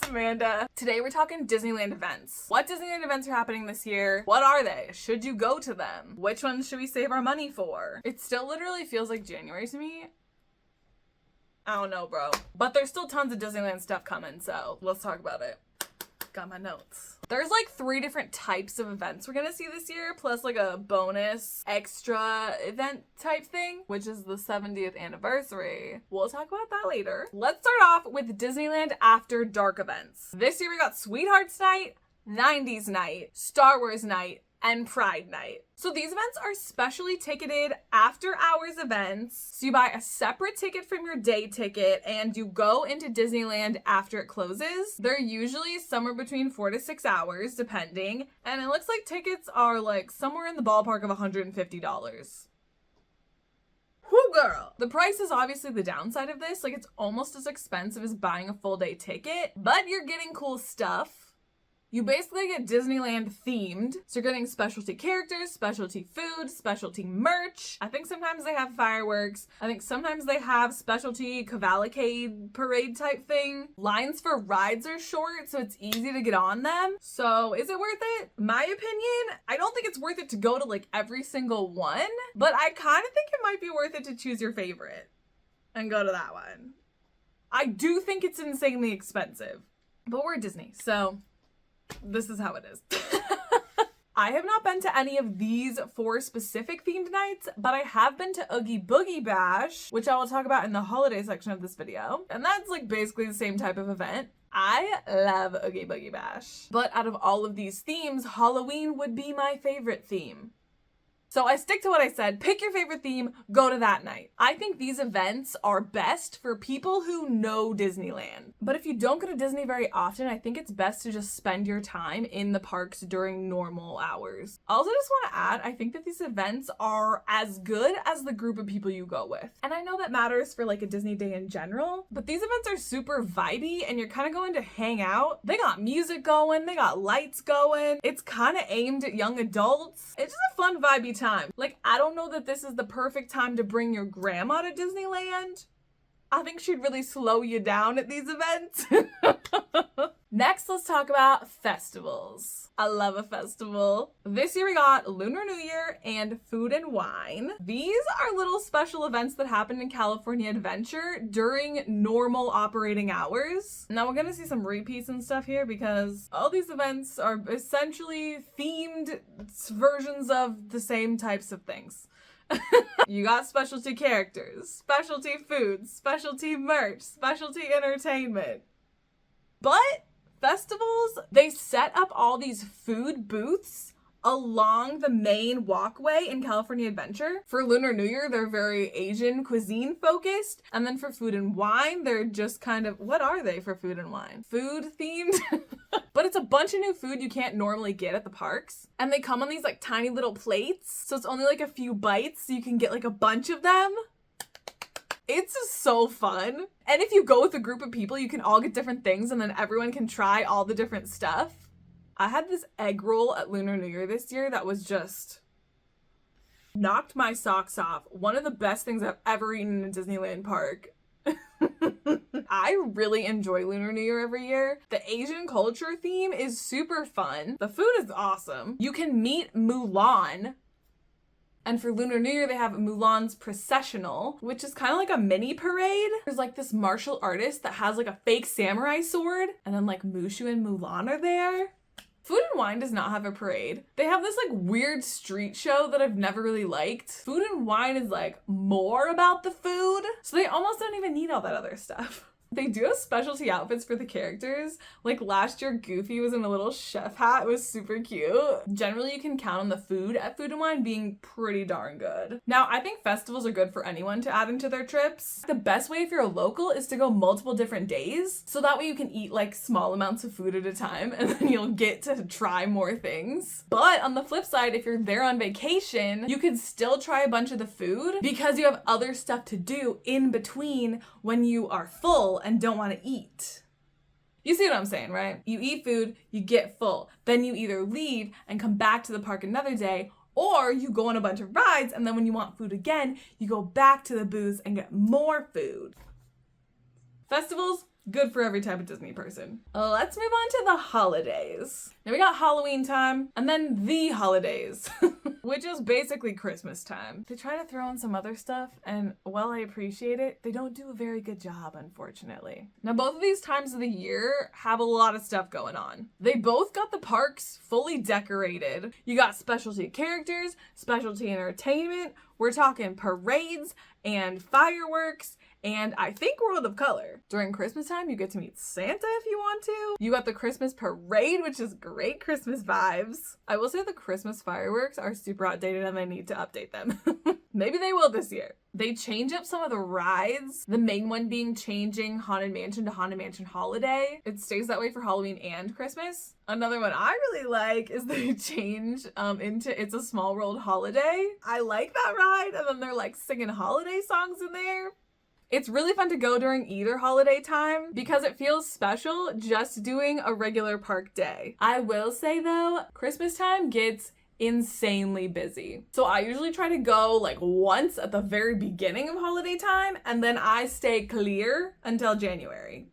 Amanda. Today we're talking Disneyland events. What Disneyland events are happening this year? What are they? Should you go to them? Which ones should we save our money for? It still literally feels like January to me. I don't know, bro. But there's still tons of Disneyland stuff coming, so let's talk about it. Got my notes. There's like 3 different types of events we're gonna see this year, plus like a bonus extra event type thing, which is the 70th anniversary. We'll talk about that later. Let's start off with Disneyland After Dark events. This year we got Sweethearts Night, 90s Night, Star Wars Night, and Pride Night. So these events are specially ticketed after hours events. So you buy a separate ticket from your day ticket and you go into Disneyland after it closes. They're usually somewhere between 4 to 6 hours, depending. And it looks like tickets are like somewhere in the ballpark of $150. Whoo, girl. The price is obviously the downside of this. Like, it's almost as expensive as buying a full day ticket, but you're getting cool stuff. You basically get Disneyland themed. So you're getting specialty characters, specialty food, specialty merch. I think sometimes they have fireworks. I think sometimes they have specialty cavalcade parade type thing. Lines for rides are short, so it's easy to get on them. So is it worth it? My opinion, I don't think it's worth it to go to like every single one, but I kind of think it might be worth it to choose your favorite and go to that one. I do think it's insanely expensive, but we're Disney, so this is how it is. I have not been to any of these 4 specific themed nights, but I have been to Oogie Boogie Bash, which I will talk about in the holiday section of this video. And that's like basically the same type of event. I love Oogie Boogie Bash. But out of all of these themes, Halloween would be my favorite theme. So I stick to what I said, pick your favorite theme, go to that night. I think these events are best for people who know Disneyland. But if you don't go to Disney very often, I think it's best to just spend your time in the parks during normal hours. I also just want to add, I think that these events are as good as the group of people you go with. And I know that matters for like a Disney day in general, but these events are super vibey and you're kind of going to hang out. They got music going, they got lights going. It's kind of aimed at young adults. It's just a fun vibey time. Like, I don't know that this is the perfect time to bring your grandma to Disneyland. I think she'd really slow you down at these events. Next, let's talk about festivals. I love a festival. This year we got Lunar New Year and Food and Wine. These are little special events that happen in California Adventure during normal operating hours. Now we're gonna see some repeats and stuff here because all these events are essentially themed versions of the same types of things. You got specialty characters, specialty foods, specialty merch, specialty entertainment. But festivals, they set up all these food booths along the main walkway in California Adventure. For Lunar New Year, they're very Asian cuisine focused. And then for Food and Wine, they're just kind of, what are they for Food and Wine? Food themed? But it's a bunch of new food you can't normally get at the parks. And they come on these like tiny little plates. So it's only like a few bites, so you can get like a bunch of them. It's just so fun. And if you go with a group of people, you can all get different things and then everyone can try all the different stuff. I had this egg roll at Lunar New Year this year that was just knocked my socks off. One of the best things I've ever eaten in a Disneyland park. I really enjoy Lunar New Year every year. The Asian culture theme is super fun. The food is awesome. You can meet Mulan. And for Lunar New Year, they have Mulan's Processional, which is kind of like a mini parade. There's like this martial artist that has like a fake samurai sword. And then like Mushu and Mulan are there. Food and Wine does not have a parade. They have this like weird street show that I've never really liked. Food and Wine is like more about the food. So they almost don't even need all that other stuff. They do have specialty outfits for the characters. Like last year, Goofy was in a little chef hat. It was super cute. Generally, you can count on the food at Food and Wine being pretty darn good. Now, I think festivals are good for anyone to add into their trips. The best way if you're a local is to go multiple different days. So that way you can eat like small amounts of food at a time and then you'll get to try more things. But on the flip side, if you're there on vacation, you can still try a bunch of the food because you have other stuff to do in between when you are full and don't want to eat. You see what I'm saying, right? You eat food, you get full. Then you either leave and come back to the park another day, or you go on a bunch of rides and then when you want food again, you go back to the booths and get more food. Festivals, Good for every type of Disney person. Let's move on to the holidays. Now we got Halloween time and then the holidays, which is basically Christmas time. They try to throw in some other stuff, and while I appreciate it, they don't do a very good job, unfortunately. Now both of these times of the year have a lot of stuff going on. They both got the parks fully decorated. You got specialty characters, specialty entertainment. We're talking parades and fireworks, and I think World of Color. During Christmas time, you get to meet Santa if you want to. You got the Christmas parade, which is great Christmas vibes. I will say the Christmas fireworks are super outdated and I need to update them. Maybe they will this year. They change up some of the rides, the main one being changing Haunted Mansion to Haunted Mansion Holiday. It stays that way for Halloween and Christmas. Another one I really like is they change into It's a Small World Holiday. I like that ride, and then they're like singing holiday songs in there. It's really fun to go during either holiday time because it feels special just doing a regular park day. I will say though, Christmas time gets insanely busy. So I usually try to go like once at the very beginning of holiday time, and then I stay clear until January.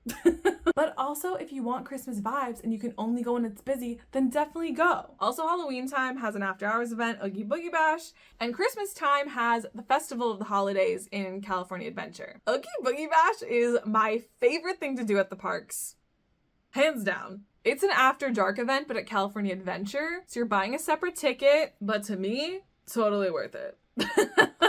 But also, if you want Christmas vibes and you can only go when it's busy, then definitely go. Also, Halloween time has an after hours event, Oogie Boogie Bash, and Christmas time has the Festival of the Holidays in California Adventure. Oogie Boogie Bash is my favorite thing to do at the parks. Hands down. It's an after dark event, but at California Adventure. So you're buying a separate ticket, but to me, totally worth it.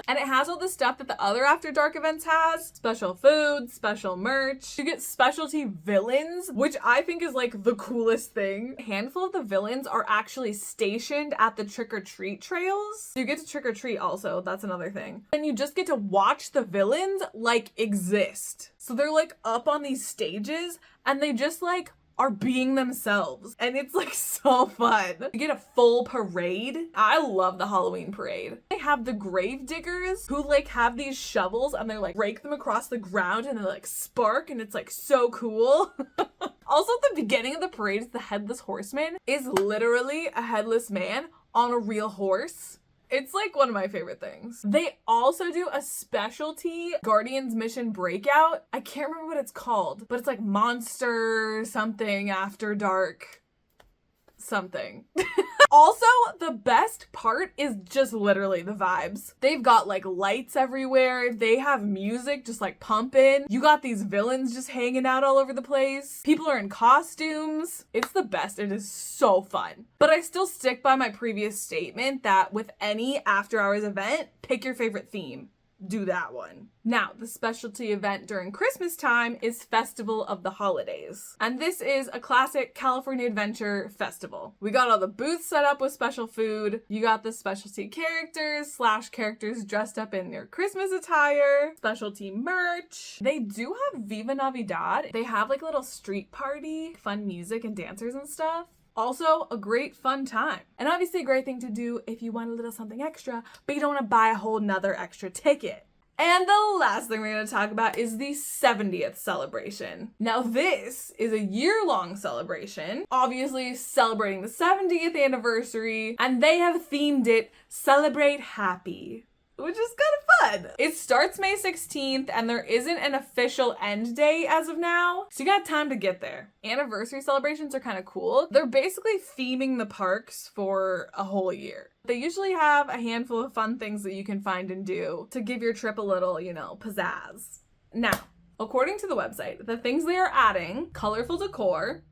And it has all the stuff that the other after dark events has. Special food, special merch. You get specialty villains, which I think is like the coolest thing. A handful of the villains are actually stationed at the trick-or-treat trails. You get to trick-or-treat also, that's another thing. And you just get to watch the villains like exist. So they're like up on these stages and they just like are being themselves, and it's like so fun. You get a full parade. I love the Halloween parade. They have the grave diggers who like have these shovels and they like rake them across the ground and they like spark, and it's like so cool. Also at the beginning of the parade, the Headless Horseman is literally a headless man on a real horse. It's like one of my favorite things. They also do a specialty Guardians Mission Breakout. I can't remember what it's called, but it's like Monster something After Dark something. Also, the best part is just literally the vibes. They've got like lights everywhere. They have music just like pumping. You got these villains just hanging out all over the place. People are in costumes. It's the best. It is so fun. But I still stick by my previous statement that with any after hours event, pick your favorite theme. Do that one. Now, the specialty event during Christmas time is Festival of the Holidays. And this is a classic California Adventure festival. We got all the booths set up with special food. You got the specialty characters dressed up in their Christmas attire, specialty merch. They do have Viva Navidad. They have like a little street party, fun music and dancers and stuff. Also, a great fun time. And obviously a great thing to do if you want a little something extra, but you don't want to buy a whole nother extra ticket. And the last thing we're going to talk about is the 70th celebration. Now this is a year-long celebration, obviously celebrating the 70th anniversary, and they have themed it Celebrate Happy, which is kind of fun. It starts May 16th and there isn't an official end date as of now, so you got time to get there. Anniversary celebrations are kind of cool. They're basically theming the parks for a whole year. They usually have a handful of fun things that you can find and do to give your trip a little, pizzazz. Now, according to the website, the things they are adding: colorful decor,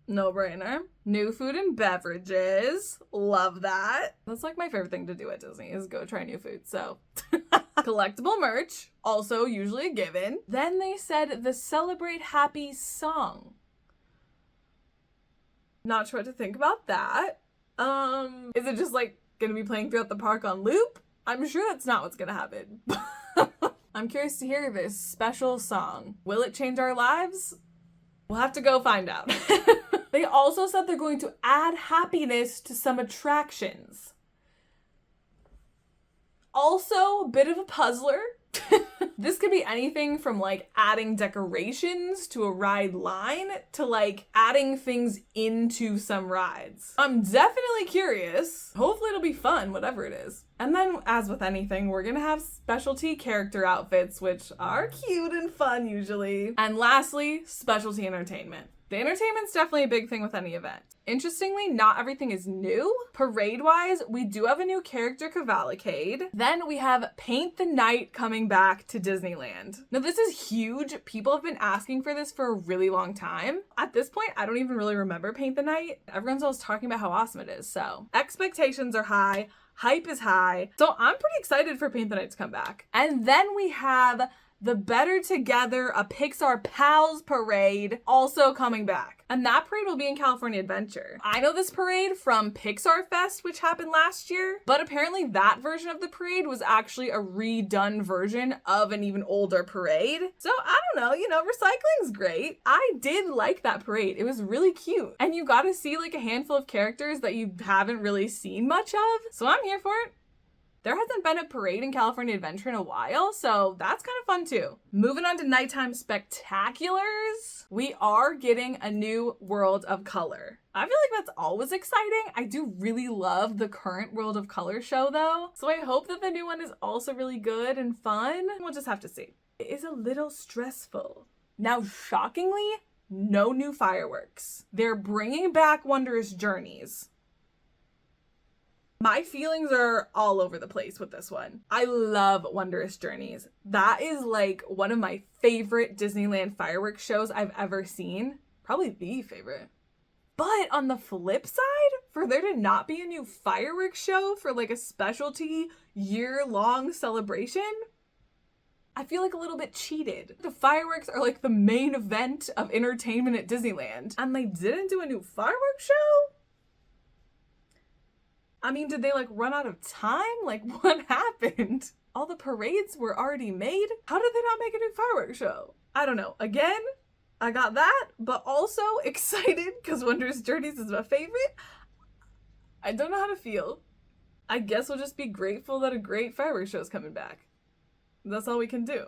no brainer. New food and beverages. Love that. That's like my favorite thing to do at Disney is go try new food. So collectible merch, also usually a given. Then they said the Celebrate Happy song. Not sure what to think about that. Is it just like gonna be playing throughout the park on loop? I'm sure that's not what's gonna happen. I'm curious to hear this special song. Will it change our lives? We'll have to go find out. They also said they're going to add happiness to some attractions. Also, a bit of a puzzler. This could be anything from like adding decorations to a ride line to like adding things into some rides. I'm definitely curious. Hopefully it'll be fun, whatever it is. And then, as with anything, we're gonna have specialty character outfits, which are cute and fun usually. And lastly, specialty entertainment. The entertainment's definitely a big thing with any event. Interestingly, not everything is new. Parade-wise, we do have a new character cavalcade. Then we have Paint the Night coming back to Disneyland. Now this is huge. People have been asking for this for a really long time. At this point, I don't even really remember Paint the Night. Everyone's always talking about how awesome it is, so expectations are high. Hype is high. So I'm pretty excited for Paint the Night to come back. And then we have the Better Together, a Pixar Pals parade also coming back. And that parade will be in California Adventure. I know this parade from Pixar Fest, which happened last year, but apparently that version of the parade was actually a redone version of an even older parade. So I don't know, recycling's great. I did like that parade. It was really cute. And you got to see like a handful of characters that you haven't really seen much of. So I'm here for it. There hasn't been a parade in California Adventure in a while, so that's kind of fun too. Moving on to nighttime spectaculars, we are getting a new World of Color. I feel like that's always exciting. I do really love the current World of Color show though, so I hope that the new one is also really good and fun. We'll just have to see. It is a little stressful. Now, shockingly, no new fireworks. They're bringing back Wondrous Journeys. My feelings are all over the place with this one. I love Wondrous Journeys. That is like one of my favorite Disneyland fireworks shows I've ever seen. Probably the favorite. But on the flip side, for there to not be a new fireworks show for like a specialty year-long celebration, I feel like a little bit cheated. The fireworks are like the main event of entertainment at Disneyland, and they didn't do a new fireworks show? I mean, did they like run out of time? Like what happened? All the parades were already made? How did they not make a new fireworks show? I don't know. Again, I got that, but also excited because Wondrous Journeys is my favorite. I don't know how to feel. I guess we'll just be grateful that a great fireworks show is coming back. That's all we can do.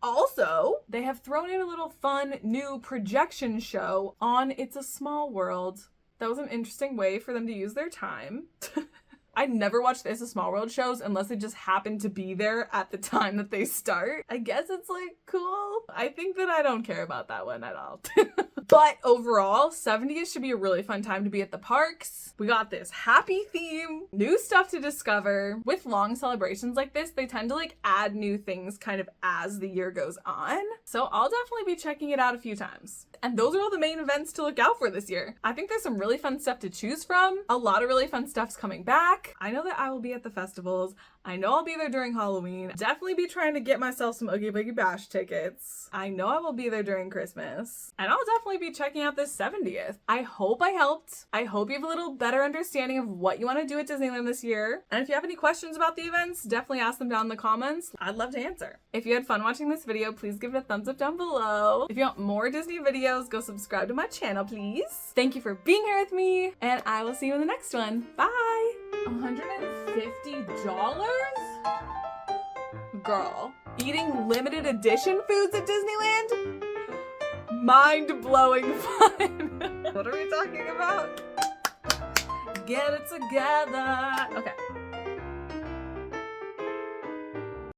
Also, they have thrown in a little fun new projection show on It's a Small World. That was an interesting way for them to use their time. I never watch the It's a Small World shows unless they just happen to be there at the time that they start. I guess it's like cool. I think that I don't care about that one at all. But overall, 70th should be a really fun time to be at the parks. We got this happy theme, new stuff to discover. With long celebrations like this, they tend to like add new things kind of as the year goes on. So I'll definitely be checking it out a few times. And those are all the main events to look out for this year. I think there's some really fun stuff to choose from. A lot of really fun stuff's coming back. I know that I will be at the festivals. I know I'll be there during Halloween. Definitely be trying to get myself some Oogie Boogie Bash tickets. I know I will be there during Christmas. And I'll definitely be checking out this 70th. I hope I helped. I hope you have a little better understanding of what you want to do at Disneyland this year. And if you have any questions about the events, definitely ask them down in the comments. I'd love to answer. If you had fun watching this video, please give it a thumbs up down below. If you want more Disney videos, go subscribe to my channel, please. Thank you for being here with me, and I will see you in the next one. Bye! $150? Girl, eating limited edition foods at Disneyland? Mind-blowing fun. What are we talking about? Get it together. Okay.